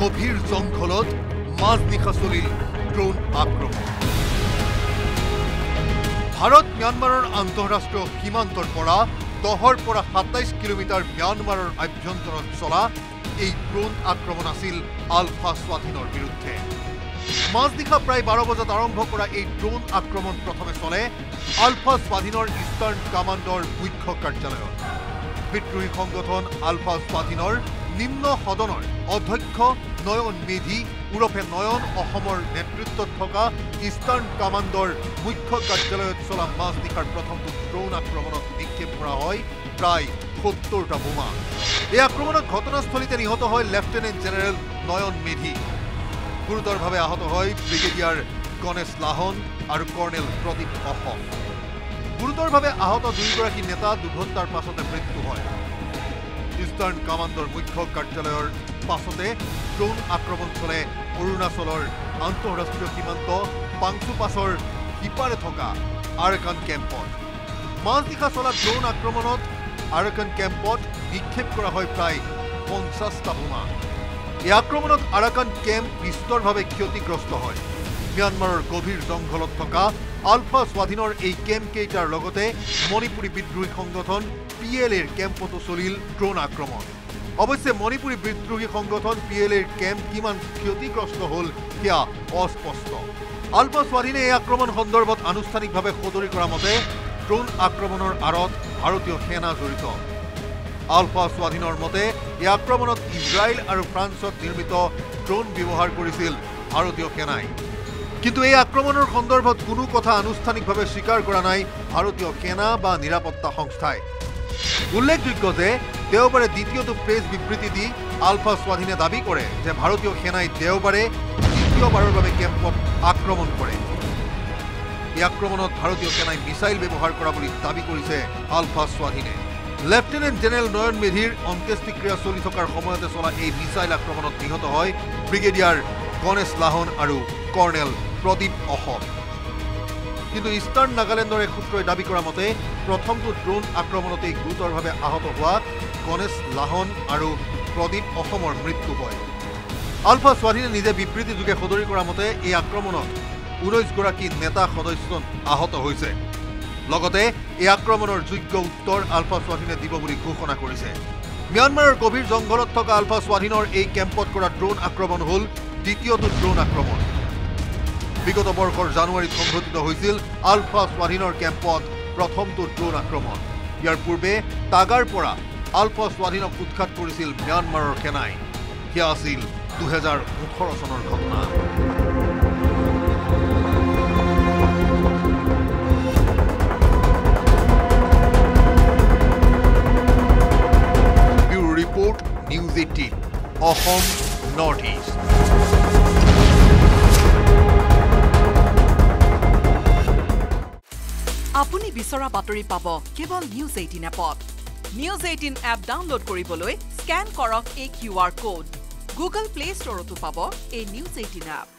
গভীৰ জংঘলত মাজনিশা চলিল ড্ৰোন আক্ৰমণ। ভাৰত ম্যানমাৰৰ আন্তঃৰাষ্ট্ৰীয় সীমান্তৰ পৰা 10ৰ পৰা 27 কিলোমিটাৰ ম্যানমাৰৰ আভ্যন্তৰত চলা এই ড্ৰোন আক্ৰমণ আছিল আলফা স্বাধীনৰ বিৰুদ্ধে। মাজনিশা প্ৰায় 12 বজাত আৰম্ভ কৰা এই ড্ৰোন আক্ৰমণ প্ৰথমে চলে আলফা স্বাধীনৰ ইষ্টাৰ্ণ কামাণ্ডৰ মুখ্য কাৰ্যালয়ত। বিদ্ৰোহী সংগঠন আলফা স্বাধীনৰ নিম্ন সদনৰ অধ্যক্ষ নয়ন মেধি ওৰফে নয়ন অসমৰ নেতৃত্বত থকা ইষ্টাৰ্ণ কামাণ্ডৰ মুখ্য কাৰ্যালয়ত চলা মাজনিশাৰ প্ৰথমটো ড্ৰোন আক্ৰমণত নিক্ষেপ কৰা হয় প্ৰায় 70টা বোমা। এই আক্ৰমণত ঘটনাস্থলীতে নিহত হয় লেফটেনেণ্ট জেনেৰেল নয়ন মেধি। গুৰুতৰভাৱে আহত হয় ব্ৰিগেডিয়াৰ গণেশ লাহন আৰু কৰ্ণেল প্ৰদীপ অসম। গুৰুতৰভাৱে আহত দুয়োগৰাকী নেতা 2 ঘণ্টাৰ পাছতে মৃত্যু হয়। ইষ্টাৰ্ণ কামাণ্ডৰ মুখ্য কাৰ্যালয়ৰ পাছতে ড্ৰোন আক্ৰমণ চলে অৰুণাচলৰ আন্তঃৰাষ্ট্ৰীয় সীমান্ত পাংচুপাছৰ সিপাৰে থকা আৰাকান কেম্পত। মাজনিশা চলা ড্ৰোন আক্ৰমণত আৰাকান কেম্পত নিক্ষেপ কৰা হয় প্ৰায় 50টা বোমা। এই আক্ৰমণত আৰাকান কেম্প বিস্তৰভাৱে ক্ষতিগ্ৰস্ত হয়। ম্যানমাৰৰ গভীৰ জংঘলত থকা আলফা স্বাধীনৰ এই কেম্পকেইটাৰ লগতে মণিপুৰী বিদ্ৰোহী সংগঠন PLAৰ কেম্পতো চলিল ড্ৰোন আক্ৰমণ। অৱশ্যে মণিপুৰী বিদ্ৰোহী সংগঠন PLAৰ কেম্প কিমান ক্ষতিগ্ৰস্ত হ'ল সেয়া অস্পষ্ট। আলফা স্বাধীনে এই আক্ৰমণ সন্দৰ্ভত আনুষ্ঠানিকভাৱে সদৰি কৰা মতে ড্ৰোন আক্ৰমণৰ আঁৰত ভাৰতীয় সেনা জড়িত। আলফা স্বাধীনৰ মতে এই আক্ৰমণত ইজৰাইল আৰু ফ্ৰান্সত নিৰ্মিত ড্ৰোন ব্যৱহাৰ কৰিছিল ভাৰতীয় সেনাই। কিন্তু এই আক্ৰমণৰ সন্দৰ্ভত কোনো কথা আনুষ্ঠানিকভাৱে স্বীকাৰ কৰা নাই ভাৰতীয় সেনা বা নিৰাপত্তা সংস্থাই। উল্লেখযোগ্য যে দেওবাৰে দ্বিতীয়টো প্ৰেছ বিবৃতি দি আলফা স্বাধীনে দাবী কৰে যে ভাৰতীয় সেনাই দেওবাৰে দ্বিতীয়বাৰৰ বাবে কেম্পত আক্ৰমণ কৰে। এই আক্ৰমণত ভাৰতীয় সেনাই মিছাইল ব্যৱহাৰ কৰা বুলি দাবী কৰিছে আলফা স্বাধীনে। লেফটেনেণ্ট জেনেৰেল নয়ন মেধিৰ অন্ত্যেষ্টিক্ৰিয়া চলি থকাৰ সময়তে চলা এই মিছাইল আক্ৰমণত নিহত হয় ব্ৰিগেডিয়াৰ গণেশ লাহন আৰু কৰ্ণেল প্ৰদীপ অসম। কিন্তু ইষ্টাৰ্ণ নাগালেণ্ডৰ এক সূত্ৰই দাবী কৰা মতে প্ৰথমটো ড্ৰোন আক্ৰমণতেই গুৰুতৰভাৱে আহত হোৱা গণেশ লাহন আৰু প্ৰদীপ অসমৰ মৃত্যু হয়। আলফা স্বাধীনে নিজে বিবৃতিযোগে সদৰি কৰা মতে এই আক্ৰমণত 19গৰাকী নেতা সদস্য আহত হৈছে। লগতে এই আক্ৰমণৰ যোগ্য উত্তৰ আলফা স্বাধীনে দিব বুলি ঘোষণা কৰিছে। ম্যানমাৰৰ গভীৰ জংঘলত থকা আলফা স্বাধীনৰ এই কেম্পত কৰা ড্ৰোন আক্ৰমণ হ'ল দ্বিতীয়টো ড্ৰোন আক্ৰমণ। বিগত বৰ্ষৰ জানুৱাৰীত সংঘটিত হৈছিল আলফা স্বাধীনৰ কেম্পত প্ৰথমটো ড্ৰোন আক্ৰমণ। ইয়াৰ পূৰ্বে টাগাৰ পৰা আলফা স্বাধীনক উৎখাত কৰিছিল ম্যানমাৰৰ সেনাই। সেয়া আছিল 2018 চনৰ ঘটনা। Bureau report news 18 Assam north east. আপুনি বিচৰা বাতৰি পাব কেৱল নিউজ 18 এপত। নিউজ 18 এপ ডাউনলোড কৰিবলৈ স্কেন কৰক এই QR কোড। গুগল প্লে ষ্টৰতো পাব এই নিউজ 18 এপ।